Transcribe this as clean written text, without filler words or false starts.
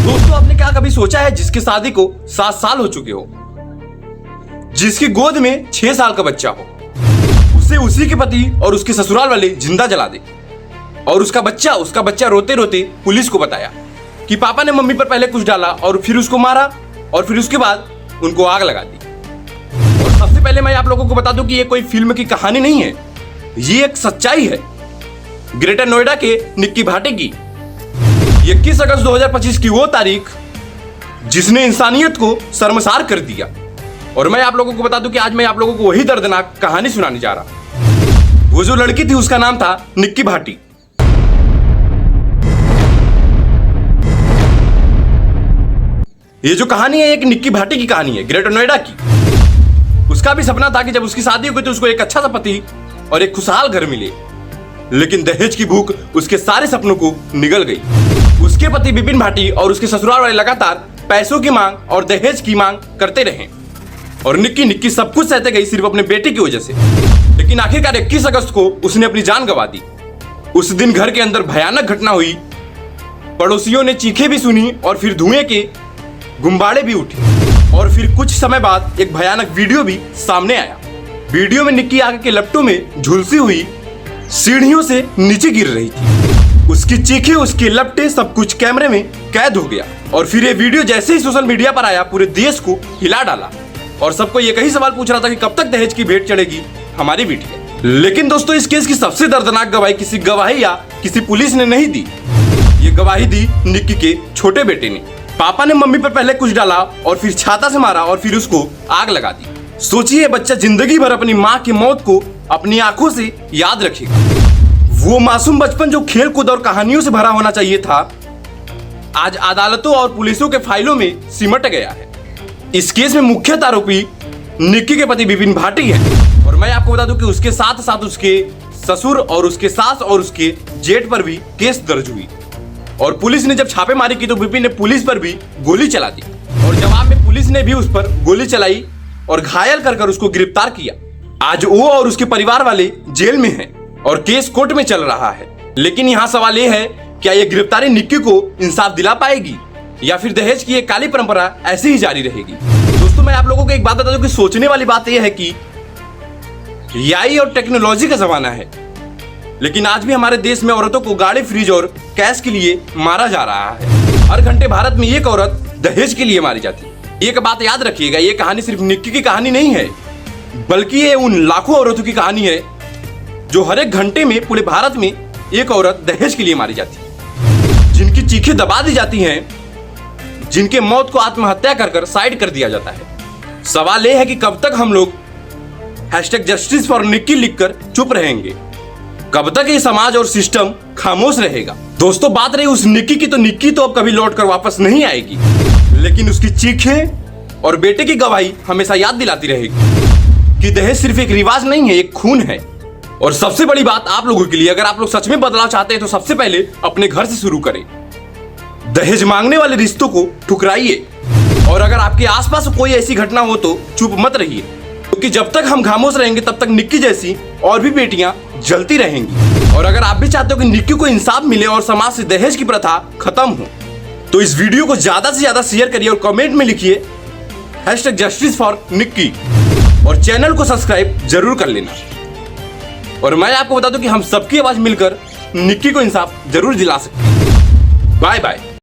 दोस्तों, आपने क्या कभी सोचा है जिसकी शादी को 7 साल हो चुके हो, जिसकी गोद में 6 साल का बच्चा हो, उसे उसी के पति और उसके ससुराल वाले जिंदा जला दे और उसका बच्चा रोते रोते पुलिस को बताया कि पापा ने मम्मी पर पहले कुछ डाला और फिर उसको मारा और फिर उसके बाद उनको आग लगा दी। और सबसे पहले मैं आप लोगों को बता दूं कि ये कोई फिल्म की कहानी नहीं है, ये एक सच्चाई है ग्रेटर नोएडा के निक्की भाटे की। 21 अगस्त 2025 की वो तारीख जिसने इंसानियत को शर्मसार कर दिया। और मैं आप लोगों को बता दूं कि आज मैं आप लोगों को वही दर्दनाक कहानी सुनाने जा रहा। वो जो लड़की थी उसका नाम था निक्की भाटी। ये जो कहानी है एक निक्की भाटी की कहानी है, ग्रेटर नोएडा की। उसका भी सपना था कि जब उसकी शादी होगी तो उसको एक अच्छा सा पति और एक खुशहाल घर मिले, लेकिन दहेज की भूख उसके सारे सपनों को निगल गई। उसके पति विपिन भाटी और उसके ससुराल वाले लगातार पैसों की मांग और दहेज की मांग करते रहे और निक्की सब कुछ सहते गई सिर्फ अपने बेटे की वजह से। लेकिन आखिरकार 21 अगस्त को उसने अपनी जान गंवा दी। उस दिन घर के अंदर भयानक घटना हुई। पड़ोसियों ने चीखें भी सुनी और फिर धुएं के गुब्बारे भी उठे और फिर कुछ समय बाद एक भयानक वीडियो भी सामने आया। वीडियो में निक्की आग के लपटों में झुलसी हुई सीढ़ियों से नीचे गिर रही थी। उसकी चीखें, उसके लपटे, सब कुछ कैमरे में कैद हो गया। और फिर ये वीडियो जैसे ही सोशल मीडिया पर आया पूरे देश को हिला डाला और सबको ये कई सवाल पूछ रहा था कि कब तक दहेज की भेंट चढ़ेगी हमारी बेटी। लेकिन दोस्तों, इस केस की सबसे दर्दनाक गवाही किसी गवाही या किसी पुलिस ने नहीं दी। ये गवाही दी निक्की के छोटे बेटे ने। पापा ने मम्मी पर पहले कुछ डाला और फिर छाता से मारा और फिर उसको आग लगा दी। सोचिए, बच्चा जिंदगी भर अपनी माँ की मौत को अपनी आंखों से याद रखेगा। वो मासूम बचपन जो खेल कूद और कहानियों से भरा होना चाहिए था, आज अदालतों और पुलिसों के फाइलों में सिमट गया है। इस केस में मुख्य आरोपी निक्की के पति विपिन भाटी है। और मैं आपको बता दूं कि उसके साथ साथ उसके ससुर और उसके सास और उसके जेठ पर भी केस दर्ज हुई। और पुलिस ने जब छापेमारी की तो विपिन ने पुलिस पर भी गोली चला दी और जवाब में पुलिस ने भी उस पर गोली चलाई और घायल कर उसको गिरफ्तार किया। आज वो और उसके परिवार वाले जेल में हैं और केस कोर्ट में चल रहा है। लेकिन यहाँ सवाल ये है, क्या ये गिरफ्तारी निक्की को इंसाफ दिला पाएगी या फिर दहेज की एक काली परंपरा ऐसी ही जारी रहेगी? दोस्तों, मैं आप लोगों को एक बात बता दूं कि सोचने वाली बात यह है कि एआई और टेक्नोलॉजी का जमाना है, लेकिन आज भी हमारे देश में औरतों को गाड़ी, फ्रिज और कैश के लिए मारा जा रहा है। हर घंटे भारत में एक औरत दहेज के लिए मारी जाती है। एक बात याद रखिएगा, ये कहानी सिर्फ निक्की की कहानी नहीं है, बल्कि ये उन लाखों औरतों की कहानी है जो हर एक घंटे में पूरे भारत में एक औरत दहेज के लिए मारी जाती है, जिनकी चीखें दबा दी जाती हैं, जिनके मौत को आत्महत्या कर साइड कर दिया जाता है। सवाल यह है कि कब तक हम लोग #जस्टिस फॉर निक्की लिखकर चुप रहेंगे? कब तक ये समाज और सिस्टम खामोश रहेगा? दोस्तों, बात रही उस निक्की की, तो निक्की तो अब कभी लौट कर वापस नहीं आएगी, लेकिन उसकी चीखें और बेटे की गवाही हमेशा याद दिलाती रहेगी कि दहेज सिर्फ एक रिवाज नहीं है, एक खून है। और सबसे बड़ी बात आप लोगों के लिए, अगर आप लोग सच में बदलाव चाहते हैं तो सबसे पहले अपने घर से शुरू करें। दहेज मांगने वाले रिश्तों को ठुकराइए और अगर आपके आसपास कोई ऐसी घटना हो तो चुप मत रहिए, क्योंकि जब तक हम खामोश रहेंगे तब तक निक्की जैसी और भी बेटियां जलती रहेंगी। और अगर आप भी चाहते हो कि निक्की को इंसाफ मिले और समाज से दहेज की प्रथा खत्म हो, तो इस वीडियो को ज्यादा से ज्यादा शेयर करिए और कमेंट में लिखिए #जस्टिस फॉर निक्की और चैनल को सब्सक्राइब जरूर कर लेना। और मैं आपको बता दूं कि हम सबकी आवाज मिलकर निक्की को इंसाफ जरूर दिला सकते हैं। Bye bye.